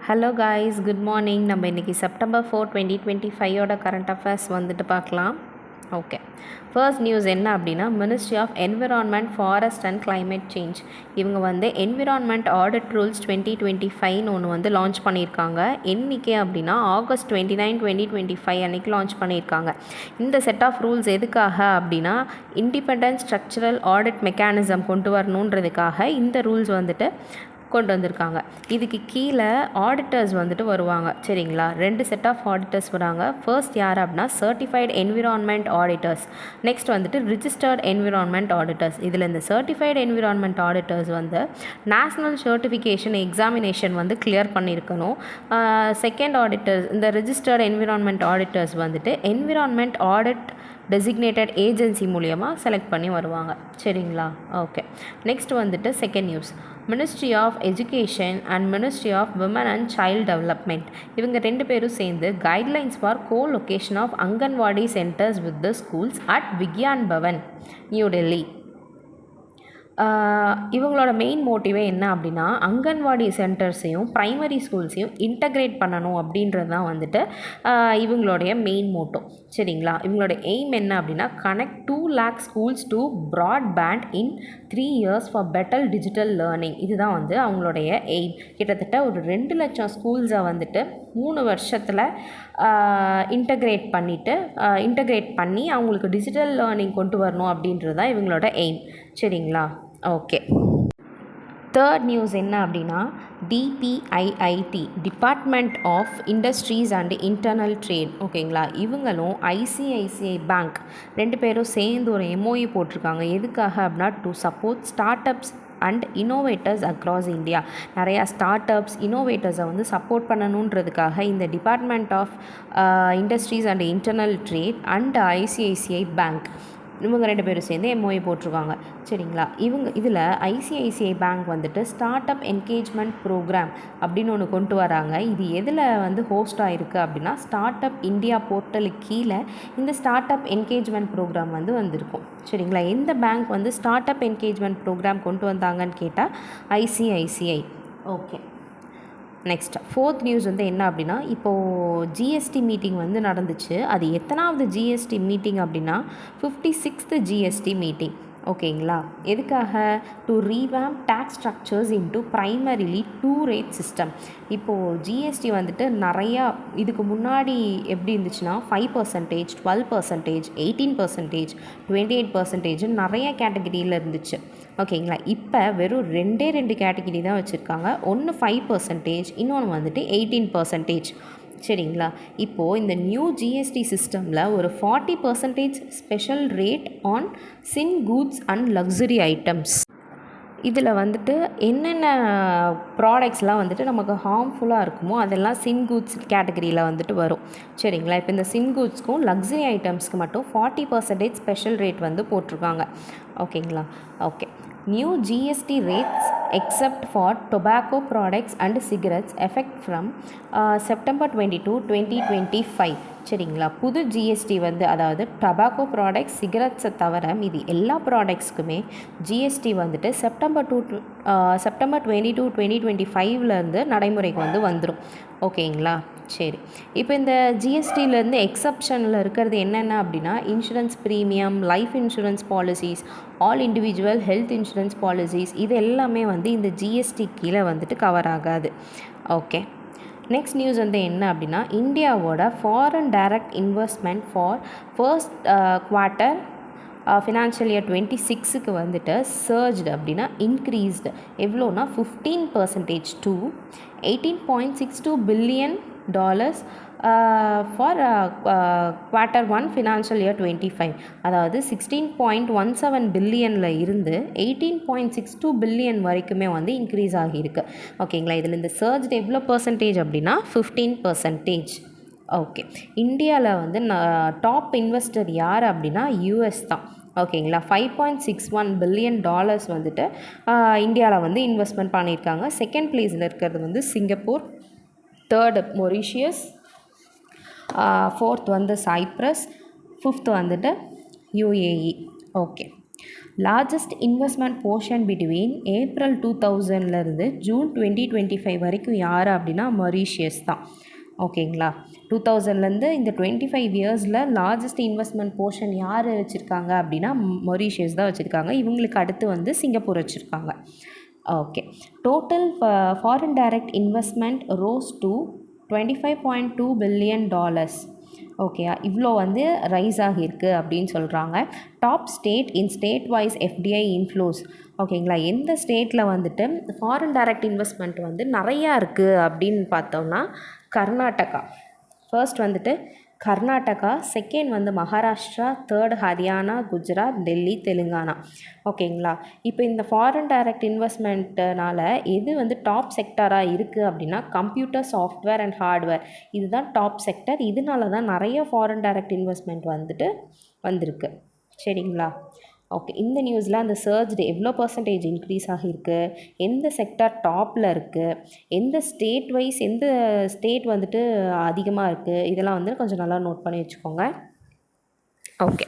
Hello guys, good morning. நம்ம இன்றைக்கி September 4, 2025 current affairs வந்துட்டு பார்க்கலாம். ஓகே, ஃபர்ஸ்ட் நியூஸ் என்ன அப்படின்னா, ministry of environment, forest and climate change இவங்க வந்து என்விரான்மெண்ட் ஆடிட் ரூல்ஸ் 2025 ஒன்று வந்து லான்ச் பண்ணியிருக்காங்க. என்றைக்கு அப்படின்னா August 29, 2025 அன்றைக்கி லான்ச் பண்ணியிருக்காங்க. இந்த செட் ஆஃப் ரூல்ஸ் எதுக்காக அப்படின்னா, இண்டிபெண்டன்ட் ஸ்ட்ரக்சரல் ஆடிட் மெக்கானிசம் கொண்டு வரணுன்றதுக்காக இந்த ரூல்ஸ் வந்துட்டு கொண்டு வந்திருக்காங்க. இதுக்கு கீழே ஆடிட்டர்ஸ் வந்துட்டு வருவாங்க. சரிங்களா, 2 செட் ஆஃப் ஆடிட்டர்ஸ் வராங்க. ஃபர்ஸ்ட் யார் அப்படின்னா சர்டிஃபைடு என்விரான்மெண்ட் ஆடிட்டர்ஸ், நெக்ஸ்ட் வந்துட்டு ரிஜிஸ்டர்ட் என்விரான்மெண்ட் ஆடிட்டர்ஸ். இதில் இந்த சர்டிஃபைடு என்விரான்மெண்ட் ஆடிட்டர்ஸ் வந்து நேஷ்னல் சர்டிஃபிகேஷன் எக்ஸாமினேஷன் வந்து கிளியர் பண்ணியிருக்கணும். செகண்ட் ஆடிட்டர்ஸ், இந்த ரிஜிஸ்டர்ட் என்விரான்மெண்ட் ஆடிட்டர்ஸ் வந்துட்டு என்விரான்மெண்ட் ஆடிட் டெசிக்னேட்டட் ஏஜென்சி மூலியமாக செலக்ட் பண்ணி வருவாங்க. சரிங்களா, ஓகே. நெக்ஸ்ட் வந்துட்டு second news, ministry of education and ministry of women and child development இவங்க 2 பேரும் சேர்ந்து guidelines for co location of anganwadi centres with the schools at Vigyan Bhavan, new Delhi. இவங்களோட மெயின் மோட்டிவே என்ன அப்படின்னா, அங்கன்வாடி சென்டர்ஸையும் ப்ரைமரி ஸ்கூல்ஸையும் இன்டகிரேட் பண்ணணும் அப்படின்றது தான் வந்துட்டு இவங்களுடைய மெயின் மோட்டோ. சரிங்களா, இவங்களோட எய்ம் என்ன அப்படின்னா, connect 2 lakh schools to broadband in 3 years for better digital learning. இதுதான் வந்து அவங்களுடைய எய்ம். கிட்டத்தட்ட ஒரு 2 லட்சம் ஸ்கூல்ஸை வந்துட்டு 3 வருஷத்தில் இன்டகிரேட் பண்ணி அவங்களுக்கு டிஜிட்டல் லேர்னிங் கொண்டு வரணும் அப்படின்றது தான் இவங்களோட எய்ம். சரிங்களா, ஓகே. தேர்ட் நியூஸ் என்ன அப்படின்னா, DPIIT department of industries and internal trade, ஓகேங்களா, இவங்களும் ICICI பேங்க் 2 பேரும் சேர்ந்து ஒரு MOU போட்டிருக்காங்க. எதுக்காக அப்படின்னா, to support start ups and innovators across India. நிறையா ஸ்டார்ட் அப்ஸ் இனோவேட்டர்ஸை வந்து சப்போர்ட் பண்ணணுன்றதுக்காக இந்த department of industries and internal trade and ICICI bank இவங்க 2 பேரும் சேர்ந்து MOU போட்டிருக்காங்க. சரிங்களா, இதில் ICICI பேங்க் வந்துட்டு ஸ்டார்ட் அப் என்கேஜ்மெண்ட் ப்ரோக்ராம் அப்படின்னு ஒன்று கொண்டு வராங்க. இது எதில் வந்து ஹோஸ்ட் ஆகிருக்கு அப்படின்னா, ஸ்டார்ட் அப் இந்தியா போர்ட்டலுக்கு கீழே இந்த ஸ்டார்ட் அப் என்கேஜ்மெண்ட் ப்ரோக்ராம் வந்து வந்திருக்கும். சரிங்களா, எந்த பேங்க் வந்து ஸ்டார்ட் அப் என்கேஜ்மெண்ட் ப்ரோக்ராம் கொண்டு வந்தாங்கன்னு கேட்டால் ICICI. Okay, next fourth news வந்து என்ன அப்படின்னா, இப்போது ஜிஎஸ்டி மீட்டிங் வந்து நடந்துச்சு. அது எத்தனாவது ஜிஎஸ்டி மீட்டிங் அப்படின்னா 56th ஜிஎஸ்டி மீட்டிங். ஓகேங்களா, எதுக்காக? To revamp tax structures into primarily 2 rate system. இப்போது ஜிஎஸ்டி வந்துட்டு நிறையா இதுக்கு முன்னாடி எப்படி இருந்துச்சுன்னா 5%, 12%, 18%, 28% நிறைய கேட்டகிரியில் இருந்துச்சு. ஓகேங்களா, இப்போ வெறும் 2 கேட்டகிரி தான் வச்சுருக்காங்க. ஒன்று 5%, இன்னொன்று வந்துட்டு 18%. சரிங்களா, இப்போது இந்த நியூ ஜிஎஸ்டி சிஸ்டமில் ஒரு 40% special rate on sin goods and luxury items. இதில் வந்துட்டு என்னென்ன ப்ராடக்ட்ஸ்லாம் வந்துட்டு நமக்கு ஹார்ம்ஃபுல்லாக இருக்குமோ அதெல்லாம் சின் கூட்ஸ் கேட்டகரியில் வந்துட்டு வரும். சரிங்களா, இப்போ இந்த சின் கூட்ஸ்க்கும் லக்ஸரி ஐட்டம்ஸ்க்கு மட்டும் 40% ஸ்பெஷல் ரேட் வந்து போட்டிருக்காங்க. ஓகேங்களா, okay. New GST rates except for tobacco products and cigarettes effect from September 22, 2025. சரிங்களா, புது ஜிஎஸ்டி வந்து, அதாவது டொபாக்கோ ப்ராடக்ட்ஸ், சிகரெட்ஸை தவிர மீதி எல்லா ப்ராடக்ட்ஸ்க்குமே ஜிஎஸ்டி வந்துட்டு September 22, 2025 நடைமுறைக்கு வந்து வந்துடும். ஓகேங்களா, சரி. இப்போ இந்த ஜிஎஸ்டியிலேருந்து எக்ஸப்ஷனில் இருக்கிறது என்னென்ன அப்படின்னா, insurance premium, life insurance policies, all individual health insurance policies, இது எல்லாமே வந்து இந்த ஜிஎஸ்டி கீழே வந்துட்டு கவர் ஆகாது. ஓகே, நெக்ஸ்ட் நியூஸ் வந்து என்ன அப்படின்னா, இந்தியாவோட foreign direct investment for first quarter financial year 26க்கு வந்துட்டு சர்ஜ்டு அப்படின்னா இன்க்ரீஸ்டு. எவ்வளோனா 15% to $18.62 billion for Q1 financial year 25. அதாவது 16.17 பில்லியனில் இருந்து 18.62 பில்லியன் வரைக்குமே வந்து இன்க்ரீஸ் ஆகியிருக்கு. ஓகேங்களா, இதில் இந்த சர்ஜ் எவ்வளோ பர்சன்டேஜ் அப்படின்னா 15%. ஓகே, இந்தியாவில் வந்து டாப் இன்வெஸ்டர் யார் அப்படின்னா US தான். ஓகேங்களா, $5.61 billion வந்துட்டு இந்தியாவில் வந்து இன்வெஸ்ட்மெண்ட் பண்ணியிருக்காங்க. செகண்ட் பிளேஸில் இருக்கிறது வந்து சிங்கப்பூர், தேர்டு மொரிஷியஸ், ஃபோர்த் வந்து சைப்ரஸ், ஃபிஃப்த் வந்துட்டு UAE. Okay, largest investment portion between April 2000லேருந்து ஜூன் 2025 வரைக்கும் யார் அப்படின்னா மொரீஷியஸ் தான். ஓகேங்களா, 2000லேருந்து இந்த 25 இயர்ஸில் லார்ஜஸ்ட் இன்வெஸ்ட்மெண்ட் போர்ஷன் யார் வச்சுருக்காங்க அப்படின்னா மொரீஷியஸ் தான் வச்சுருக்காங்க. இவங்களுக்கு அடுத்து வந்து சிங்கப்பூர் வச்சுருக்காங்க. Okay, total foreign direct investment rose to $25.2 billion. Okay, இவ்வளோ வந்து ரைஸ் ஆகியிருக்கு அப்படின்னு சொல்கிறாங்க. டாப் ஸ்டேட் இன் ஸ்டேட் வைஸ் எஃப்டிஐ இன்ஃப்ளோஸ். ஓகேங்களா, எந்த ஸ்டேட்டில் வந்துட்டு ஃபாரின் டைரக்ட் இன்வெஸ்ட்மெண்ட் வந்து நிறையா இருக்குது அப்படின்னு பார்த்தோம்னா கர்நாடகா ஃபர்ஸ்ட் வந்துட்டு, கர்நாடகா செகண்ட் வந்து மகாராஷ்டிரா, தேர்ட் ஹரியானா, குஜராத், டெல்லி, தெலுங்கானா. ஓகேங்களா, இப்போ இந்த ஃபாரின் டைரக்ட் இன்வெஸ்ட்மெண்ட்னால எது வந்து டாப் செக்டராக இருக்குது அப்படின்னா கம்ப்யூட்டர், சாஃப்ட்வேர் அண்ட் ஹார்ட்வேர், இதுதான் டாப் செக்டர். இதனால தான் நிறைய ஃபாரின் டைரக்ட் இன்வெஸ்ட்மெண்ட் வந்துட்டு வந்திருக்கு. சரிங்களா, ஓகே, இந்த நியூஸில் அந்த சர்ஜ் எவ்வளோ பர்சன்டேஜ் இன்க்ரீஸ் ஆகியிருக்கு, எந்த செக்டார் டாப்பில் இருக்குது, எந்த ஸ்டேட் வைஸ் எந்த ஸ்டேட் வந்துட்டு அதிகமாக இருக்குது, இதெல்லாம் வந்து கொஞ்சம் நல்லா நோட் பண்ணி வச்சுக்கோங்க. ஓகே,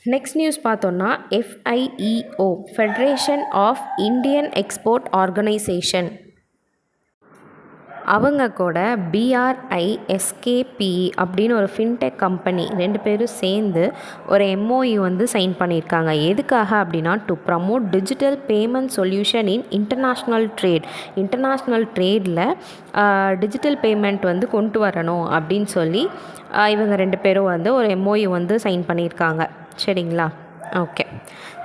நெக்ஸ்ட் நியூஸ் பார்த்தோன்னா FIEO federation of Indian export organisation, அவங்க கூட BRISKPE அப்படின்னு ஒரு ஃபின்டெக் கம்பெனி 2 பேரும் சேர்ந்து ஒரு MOU வந்து சைன் பண்ணியிருக்காங்க. எதுக்காக அப்படின்னா to promote digital payment solution in international ட்ரேடில் டிஜிட்டல் பேமெண்ட் வந்து கொண்டு வரணும் அப்படின்னு சொல்லி இவங்க 2 பேரும் வந்து ஒரு MOU வந்து சைன் பண்ணியிருக்காங்க. சரிங்களா, ஓகே.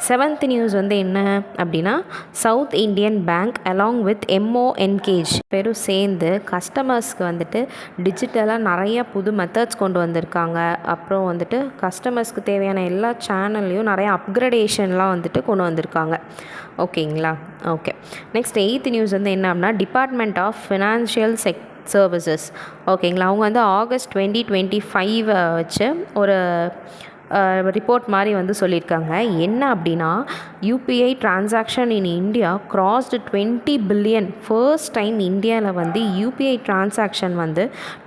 7th நியூஸ் வந்து என்ன அப்படின்னா south Indian bank along with MONKG பேரும் சேர்ந்து கஸ்டமர்ஸ்க்கு வந்துட்டு டிஜிட்டலாக நிறைய புது மெத்தட்ஸ் கொண்டு வந்திருக்காங்க. அப்புறம் வந்துட்டு கஸ்டமர்ஸ்க்கு தேவையான எல்லா சேனல்லையும் நிறைய அப்கிரேடேஷன்லாம் வந்துட்டு கொண்டு வந்திருக்காங்க. ஓகேங்களா, ஓகே. நெக்ஸ்ட் 8th நியூஸ் வந்து என்ன அப்படின்னா டிபார்ட்மெண்ட் ஆஃப் ஃபினான்ஷியல் சர்வீசஸ். ஓகேங்களா, அவங்க வந்து ஆகஸ்ட் 2025 வச்சு ஒரு ரிப்போர்ட் மாதிரி வந்து சொல்லியிருக்காங்க. என்ன அப்படின்னா UPI transaction in India crossed 20 billion. First time இந்தியாவில் வந்து UPI டிரான்சாக்ஷன் வந்து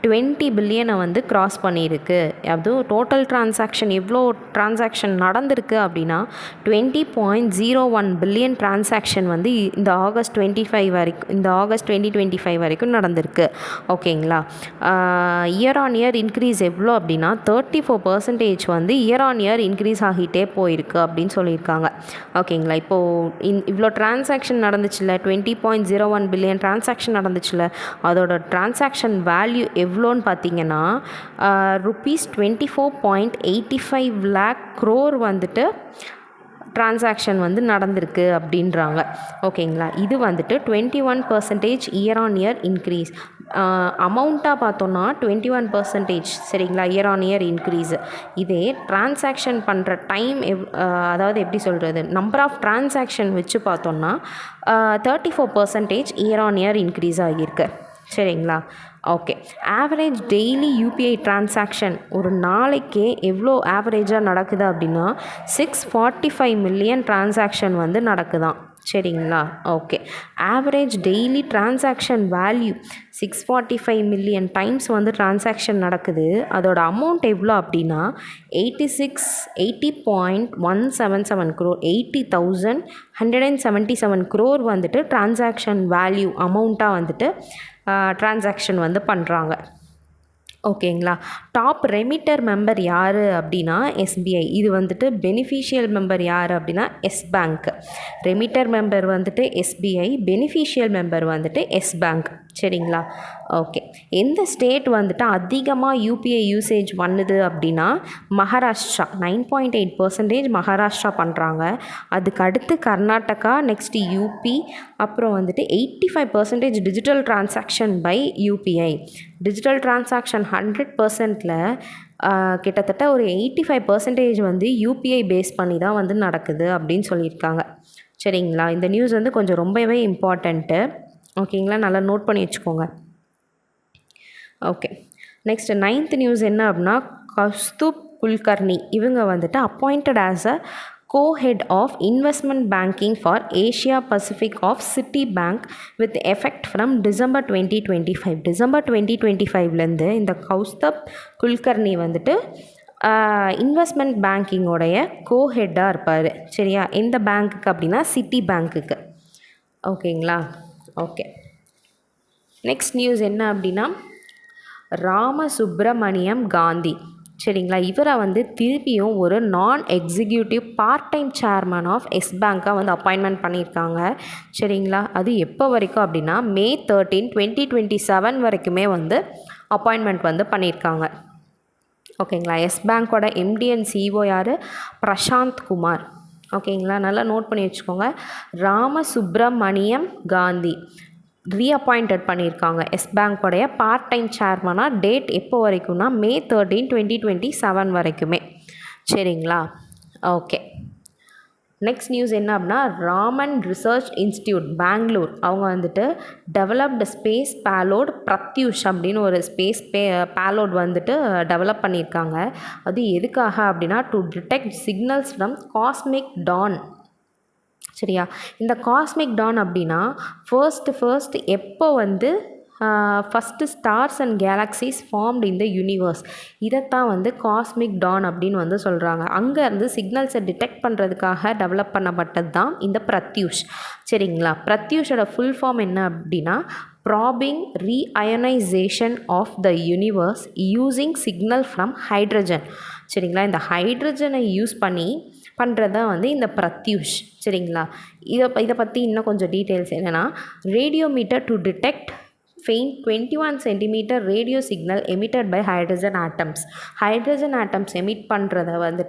20 பில்லியனை வந்து கிராஸ் பண்ணியிருக்கு. அதுவும் டோட்டல் டிரான்சாக்ஷன் எவ்வளோ டிரான்சாக்ஷன் நடந்திருக்கு அப்படின்னா 20.01 பில்லியன் டிரான்சாக்ஷன் வந்து இந்த ஆகஸ்ட் 2025 வரைக்கும் நடந்திருக்கு. ஓகேங்களா, இயர் ஆன் இயர் இன்க்ரீஸ் எவ்வளோ அப்படின்னா 34% வந்து இயர் ஆன் இயர் இன்க்ரீஸ் ஆகிட்டே போயிருக்கு அப்படின்னு சொல்லியிருக்காங்க. ஓகேங்களா, இப்போது இவ்வளோ டிரான்சாக்ஷன் நடந்துச்சுல, 20.01 பில்லியன் டிரான்சாக்ஷன் நடந்துச்சுல, அதோட டிரான்சாக்ஷன் வேல்யூ எவ்வளோன்னு பார்த்தீங்கன்னா ₹24.85 lakh crore வந்துட்டு டிரான்சாக்ஷன் வந்து நடந்திருக்கு அப்படின்றாங்க. ஓகேங்களா, இது வந்துட்டு 21% இயர் ஆன் இயர் இன்க்ரீஸ். அமௌண்ட்டாக பார்த்தோன்னா 21%. சரிங்களா, இயர் ஆன் இயர் இன்க்ரீஸு. இதே டிரான்சாக்ஷன் பண்ணுற டைம் அதாவது எப்படி சொல்கிறது, நம்பர் ஆஃப் டிரான்சாக்ஷன் வச்சு பார்த்தோன்னா 34% இயர் ஆன் இயர் இன்க்ரீஸ் ஆகியிருக்கு. சரிங்களா, okay. Average daily UPI transaction ஒரு நாளைக்கே எவ்வளோ ஆவரேஜாக நடக்குது அப்படின்னா 645 மில்லியன் டிரான்சாக்ஷன் வந்து நடக்குதான். சரிங்களா, okay. Average daily transaction value 645 million times வந்து டிரான்சாக்ஷன் நடக்குது. அதோட அமௌண்ட் எவ்வளோ அப்படின்னா 80.177 crore, 80,177 crore வந்துட்டு டிரான்சாக்ஷன் வேல்யூ அமௌண்ட்டாக வந்துட்டு டிரான்சாக்ஷன் வந்து பண்ணுறாங்க. ஓகேங்களா, டாப் ரெமிட்டர் மெம்பர் யார் அப்படின்னா SBI. இது வந்துட்டு பெனிஃபிஷியல் மெம்பர் யார் அப்படின்னா எஸ் பேங்க். ரெமிட்டர் மெம்பர் வந்துட்டு SBI, பெனிஃபிஷியல் மெம்பர் வந்துட்டு எஸ் பேங்க். சரிங்களா, ஓகே. எந்த ஸ்டேட் வந்துட்டு அதிகமாக UPI யூசேஜ் பண்ணுது அப்படின்னா மகாராஷ்டிரா. 9.8% மகாராஷ்டிரா பண்ணுறாங்க. அதுக்கு அடுத்து கர்நாடகா, நெக்ஸ்ட்டு UP, அப்புறம் வந்துட்டு 85% digital transaction by UPI. Digital transaction 100%ல் கிட்டத்தட்ட ஒரு 85% வந்து UPI பேஸ் பண்ணி தான் வந்து நடக்குது அப்படின்னு சொல்லியிருக்காங்க. சரிங்களா, இந்த நியூஸ் வந்து கொஞ்சம் ரொம்பவே இம்பார்ட்டண்ட்டு. ஓகேங்களா, நல்லா நோட் பண்ணி வச்சுக்கோங்க. ஓகே, நெக்ஸ்ட் 9th நியூஸ் என்ன அப்படின்னா கௌஸ்துப் குல்கர்னி இவங்க வந்துட்டு appointed as a co-head of investment banking for Asia Pacific of Citibank with effect from December 2025. December 2025லேருந்து இந்த கௌஸ்துப் குல்கர்னி வந்துட்டு இன்வெஸ்ட்மெண்ட் பேங்கிங்கோடைய கோஹெட்டாக இருப்பார். சரியா? எந்த பேங்க்குக்கு அப்படின்னா சிட்டி பேங்க்குக்கு. ஓகேங்களா? ஓகே. நெக்ஸ்ட் நியூஸ் என்ன அப்படின்னா ராமசுப்ரமணியம் காந்தி. சரிங்களா? இவரை வந்து திருப்பியும் ஒரு non executive part time chairman of yes பேங்க்காக வந்து அப்பாயின்மெண்ட் பண்ணியிருக்காங்க. சரிங்களா? அது எப்போ வரைக்கும் அப்படின்னா May 13, 2027 வரைக்குமே வந்து அப்பாயின்மெண்ட் வந்து பண்ணியிருக்காங்க. ஓகேங்களா? எஸ் பேங்க்கோட எம்டி அண்ட் சிஇஓ யார்? பிரசாந்த் குமார். ஓகேங்களா? நல்லா நோட் பண்ணி வச்சுக்கோங்க. ராமசுப்ரமணியம் காந்தி ரீஅப்பாயிண்டட் பண்ணியிருக்காங்க எஸ் பேங்க்கோடைய பார்ட் டைம் சேர்மனாக. டேட் எப்போ வரைக்கும்னா May 13, 2027 வரைக்குமே. சரிங்களா? ஓகே. நெக்ஸ்ட் நியூஸ் என்ன அப்படின்னா ராமன் ரிசர்ச் இன்ஸ்டியூட் பெங்களூர் அவங்க வந்துட்டு டெவலப்டு ஸ்பேஸ் பேலோட் பிரத்யூஷ் அப்படின்னு ஒரு ஸ்பேஸ் பேலோட் வந்துட்டு டெவலப் பண்ணியிருக்காங்க. அது எதுக்காக அப்படின்னா to detect signals from cosmic dawn. சரியா? இந்த காஸ்மிக் டான் அப்படின்னா ஃபர்ஸ்ட் எப்போ வந்து first stars and galaxies formed in the universe, இதைத்தான் வந்து காஸ்மிக் டான் அப்படின்னு வந்து சொல்கிறாங்க. அங்கேருந்து சிக்னல்ஸை டிடெக்ட் பண்ணுறதுக்காக டெவலப் பண்ணப்பட்டது தான் இந்த பிரத்யூஷ். சரிங்களா? பிரத்யூஷோட ஃபுல் ஃபார்ம் என்ன அப்படின்னா probing reionization of the universe using signal from hydrogen. சரிங்களா? இந்த ஹைட்ரஜனை யூஸ் பண்ணி பண்ணுறது தான் வந்து இந்த பிரத்யூஷ். சரிங்களா? இதை பற்றி இன்னும் கொஞ்சம் டீட்டெயில்ஸ் என்னென்னா radiometer to detect faint 21 cm radio signal emitted by hydrogen atoms. Hydrogen atoms emit பண்ணுறத வந்து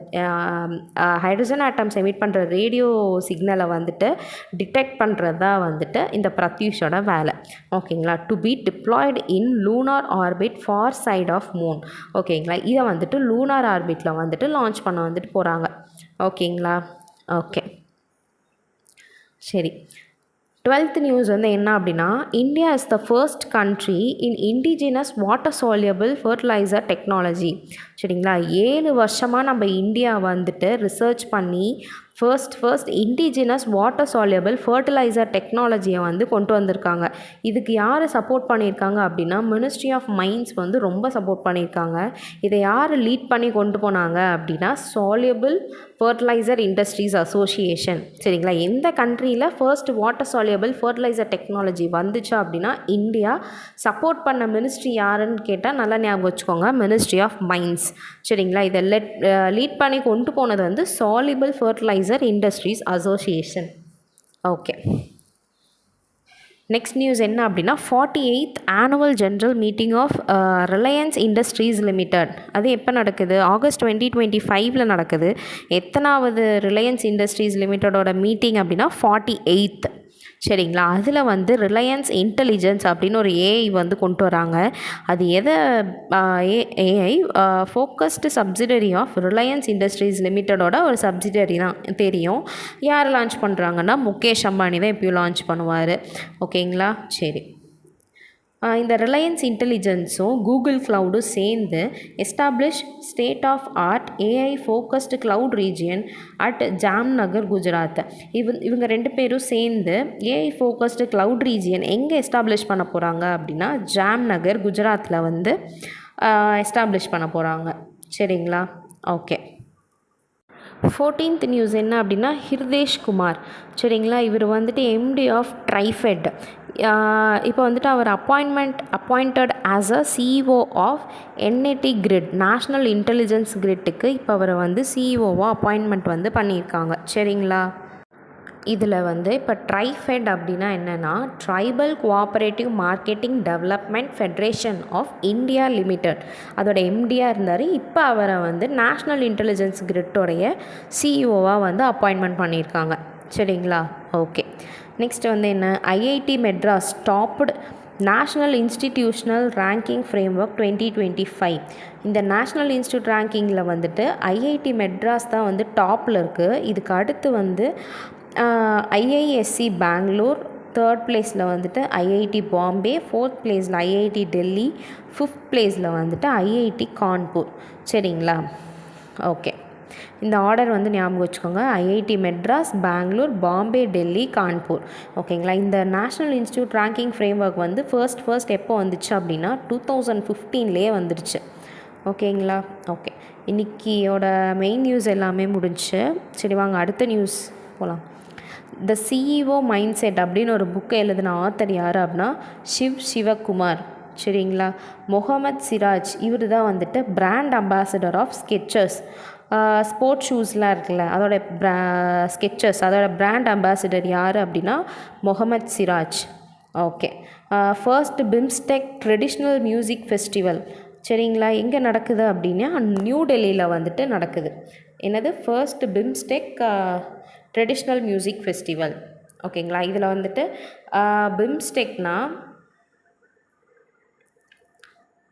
ஹைட்ரஜன் ஆட்டம்ஸ் எமிட் பண்ணுற ரேடியோ சிக்னலை வந்துட்டு டிடெக்ட் பண்ணுறது தான் வந்துட்டு இந்த பிரத்யூஷோட வேலை. ஓகேங்களா? To be deployed in lunar orbit far side of moon. ஓகேங்களா? இதை வந்துட்டு லூனார் ஆர்பிட்டில் வந்துட்டு லான்ச் பண்ண வந்துட்டு போகிறாங்க. ஓகேங்களா? ஓகே. சரி. 12th நியூஸ் வந்து என்ன அப்படின்னா India is the first country in indigenous water soluble fertiliser technology. சரிங்களா? 7 வருஷமாக நம்ம இந்தியா வந்துட்டு ரிசர்ச் பண்ணி first indigenous water soluble fertiliser டெக்னாலஜியை வந்து கொண்டு வந்திருக்காங்க. இதுக்கு யார் சப்போர்ட் பண்ணியிருக்காங்க அப்படின்னா மினிஸ்ட்ரி ஆஃப் மைன்ஸ் வந்து ரொம்ப சப்போர்ட் பண்ணியிருக்காங்க. இதை யார் லீட் பண்ணி கொண்டு போனாங்க அப்படின்னா சால்யபிள் ஃபர்டிலைசர் இண்டஸ்ட்ரீஸ் அசோசியேஷன். சரிங்களா? எந்த கண்ட்ரியில் first water soluble fertiliser technology வந்துச்சு அப்படின்னா இந்தியா. சப்போர்ட் பண்ண மினிஸ்ட்ரி யாருன்னு கேட்டால் நல்லா ஞாபகம் வச்சுக்கோங்க, மினிஸ்ட்ரி ஆஃப் மைன்ஸ். சரிங்களா? இதை லீட் பண்ணி கொண்டு போனது வந்து soluble fertiliser industries association. Okay. Next news என்ன அப்படின்னா 48th annual general meeting of Reliance industries limited. அது எப்போ நடக்குது? ஆகஸ்ட் 2025 நடக்குது. எத்தனாவது ரிலையன்ஸ் இண்டஸ்ட்ரீஸ் லிமிட்டடோட மீட்டிங் அப்படின்னா 48th. சரிங்களா? அதில் வந்து ரிலையன்ஸ் இன்டெலிஜென்ஸ் அப்படின்னு ஒரு ஏஐ வந்து கொண்டு வராங்க. அது எதை AI focused subsidiary of Reliance industries லிமிட்டடோட ஒரு சப்சிடரி தான் தெரியும். யார் லான்ச் பண்ணுறாங்கன்னா முகேஷ் அம்பானி தான் இப்போயும் லான்ச் பண்ணுவார். ஓகேங்களா? சரி. இந்த ரிலையன்ஸ் இன்டெலிஜென்ஸும் கூகுள் க்ளவுடும் சேர்ந்து establish state of art AI focused cloud region at Jamnagar, Gujarat. இவங்க 2 பேரும் சேர்ந்து ஏஐ ஃபோக்கஸ்டு க்ளவுட் ரீஜியன் எங்கே எஸ்டாப்ளிஷ் பண்ண போகிறாங்க அப்படின்னா ஜாம்நகர், குஜராத்தில் வந்து எஸ்டாப்ளிஷ் பண்ண போகிறாங்க. சரிங்களா? ஓகே. 14th நியூஸ் என்ன அப்படின்னா ஹிருதேஷ் குமார். சரிங்களா? இவர் வந்துட்டு எம்டி ஆஃப் ட்ரைஃபெட். இப்போ வந்துட்டு அவர் appointed as a CEO of NID grid, national intelligence கிரிட்டுக்கு இப்போ அவரை வந்து சிஇஓவாக அப்பாயின்மெண்ட் வந்து பண்ணியிருக்காங்க. சரிங்களா? இதில் வந்து இப்போ ட்ரைஃபெட் அப்படின்னா என்னென்னா tribal cooperative marketing development federation of India limited. அதோட எம்டியாக இருந்தார். இப்போ அவரை வந்து நேஷ்னல் இன்டெலிஜென்ஸ் கிரிட்டோடைய சிஇஓவாக வந்து அப்பாயின்மெண்ட் பண்ணியிருக்காங்க. சரிங்களா? ஓகே. நெக்ஸ்ட் வந்து என்ன IIT Madras topped national institutional ranking framework 2025. இந்த நேஷ்னல் இன்ஸ்டியூட் ரேங்கிங்கில் வந்துட்டு ஐஐடி மெட்ராஸ் தான் வந்து டாப்பில் இருக்குது. இதுக்கு அடுத்து வந்து ஐஐஎஸ்சி பெங்களூர், 3rd பிளேஸில் வந்துட்டு ஐஐடி பாம்பே, 4th பிளேஸில் ஐஐடி டெல்லி, 5th பிளேஸில் வந்துட்டு ஐஐடி கான்பூர். சரிங்களா? ஓகே. இந்த ஆர்டர் வந்து ஞாபகம் வச்சுக்கோங்க. ஐஐடி மெட்ராஸ், பெங்களூர், பாம்பே, டெல்லி, கான்பூர். ஓகேங்களா? இந்த நேஷ்னல் இன்ஸ்டியூட் ரேங்கிங் ஃப்ரேம்வொர்க் வந்து ஃபர்ஸ்ட் எப்போ வந்துச்சு அப்படின்னா 2015 வந்துருச்சு. ஓகேங்களா? ஓகே. இன்றைக்கியோட மெயின் நியூஸ் எல்லாமே முடிஞ்சு. சரி வாங்க அடுத்த நியூஸ் போகலாம். த சிஇஓ மைண்ட் செட் அப்படின்னு ஒரு புக்கை எழுதின ஆத்தர் யார் அப்படின்னா சிவகுமார். சரிங்களா. முகமது சிராஜ் இவர் தான் வந்துட்டு brand ambassador of Skechers. Sports ஷூஸ்லாம் இருக்குல்ல, அதோட ஸ்கெச்சர்ஸ் அதோட பிராண்ட் அம்பாசிடர் யார் அப்படின்னா Mohammed Siraj. Okay. First BIMSTEC traditional music festival. சரிங்களா. எங்கே நடக்குது அப்படின்னா நியூ டெல்லியில் வந்துட்டு நடக்குது. என்னது? First BIMSTEC traditional music festival. ஓகேங்களா. இதில் வந்துட்டு பிம்ஸ்டெக்னா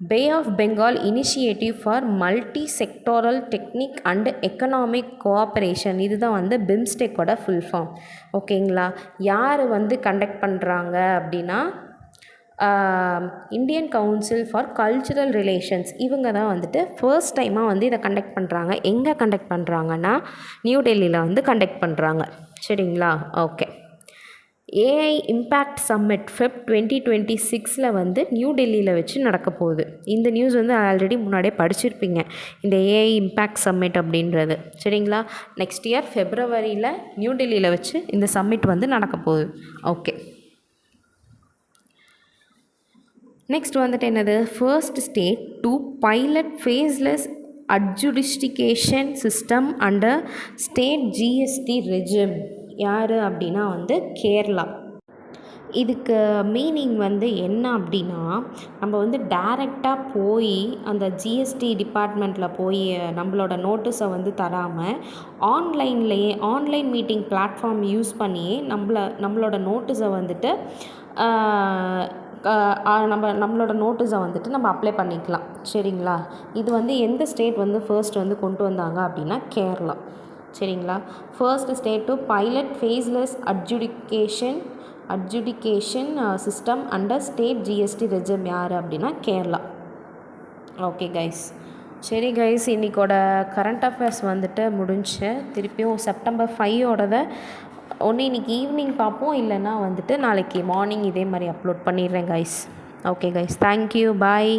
bay of Bengal initiative for multi sectoral technical and economic cooperation. இதுதான் வந்து பிம்ஸ்டெக்கோட ஃபுல் ஃபார்ம். ஓகேங்களா. யார் வந்து கண்டக்ட் பண்ணுறாங்க அப்படின்னா Indian council for cultural relations. இவங்க தான் வந்துட்டு ஃபர்ஸ்ட் டைமாக வந்து இதை கண்டக்ட் பண்ணுறாங்க. எங்கே கண்டக்ட் பண்ணுறாங்கன்னா நியூ டெல்லியில் வந்து கண்டக்ட் பண்ணுறாங்க. சரிங்களா. Okay. AI impact summit Feb 2026 வந்து நியூ டெல்லியில் வச்சு நடக்க போகுது. இந்த நியூஸ் வந்து ஆல்ரெடி முன்னாடியே படிச்சிருப்பீங்க, இந்த ஏஐ இம்பேக்ட் சம்மிட் அப்படின்றது. சரிங்களா. நெக்ஸ்ட் இயர் ஃபெப்ரவரியில் நியூ டெல்லியில் வச்சு இந்த சம்மிட் வந்து நடக்க போகுது. ஓகே. நெக்ஸ்ட் வந்துட்டு என்னது? First state to pilot faceless adjudication system under state GST regime. யார் அப்படின்னா வந்து கேரளா. இதுக்கு மீனிங் வந்து என்ன அப்படின்னா, நம்ம வந்து டைரெக்டாக போய் அந்த ஜிஎஸ்டி டிபார்ட்மெண்ட்டில் போய் நம்மளோட நோட்டீஸை வந்து தராமல் ஆன்லைன்லேயே ஆன்லைன் மீட்டிங் பிளாட்ஃபார்ம் யூஸ் பண்ணியே நம்மளோட நோட்டீஸை வந்துட்டு நம்மளோட நோட்டீஸை வந்துட்டு நம்ம அப்ளை பண்ணிக்கலாம். சரிங்களா. இது வந்து எந்த ஸ்டேட் வந்து ஃபர்ஸ்ட் வந்து கொண்டு வந்தாங்க அப்படின்னா கேரளா. சரிங்களா. First state to pilot faceless adjudication system under state GST regime யார் அப்படின்னா கேரளா. Okay guys. சரி கைஸ், இன்றைக்கோட கரண்ட் அஃபேர்ஸ் வந்துட்டு முடிஞ்சு. திருப்பியும் செப்டம்பர் 5 ஒன்று இன்றைக்கி ஈவினிங் பார்ப்போம், இல்லைன்னா வந்துட்டு நாளைக்கு மார்னிங் இதே மாதிரி அப்லோட் பண்ணிடுறேன் கைஸ். ஓகே கைஸ், தேங்க்யூ, பாய்.